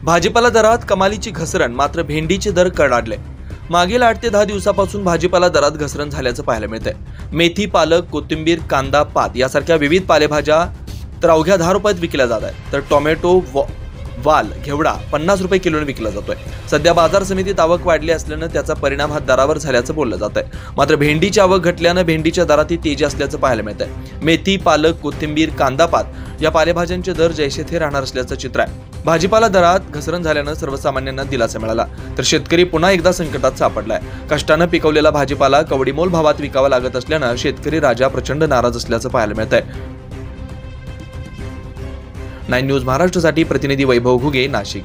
भाजीपाला दरात कमालीची घसरण, मात्र भेंडीचे दर कडाडले। मागील 8 ते 10 दिवसापासून भाजीपाला दरात घसरण झाल्याचं पाहायला मिळतंय। मेथी, पालक, कोथिंबीर, कांदा, पात यासारख्या विविध पालेभाज्या तर अवघ्या 10 रुपयात विकल्या जात आहेत, तर टोमॅटो, वाल, घेवडा 50 रुपये किलोने विकला जातोय। सध्या बाजार समितीत आवक वाढली असल्यानं त्याचा परिणाम हा दरावर झाल्याचं बोललं जात आहे। मात्र भेंडीची आवक घटल्यानं भेंडीच्या दरातही तेजी असल्याचं पाहायला मिळतंय। मेथी, पालक, कोथिंबीर, कांदा, पात या पालेभाज्यांचे दर जैसे थे राहणार असल्याचं चित्र आहे। भाजीपाला दरात घसरण झाल्यानं सर्वसामान्यांना दिलासा मिळाला, तर शेतकरी पुन्हा एकदा संकटात सापडलाय। कष्टानं पिकवलेला भाजीपाला कवडीमोल भावात विकावा लागत असल्यानं शेतकरी राजा प्रचंड नाराज असल्याचं पाहायला मिळतंय। 9 न्यूज महाराष्ट्रासाठी प्रतिनिधी वैभव घुगे, नाशिक।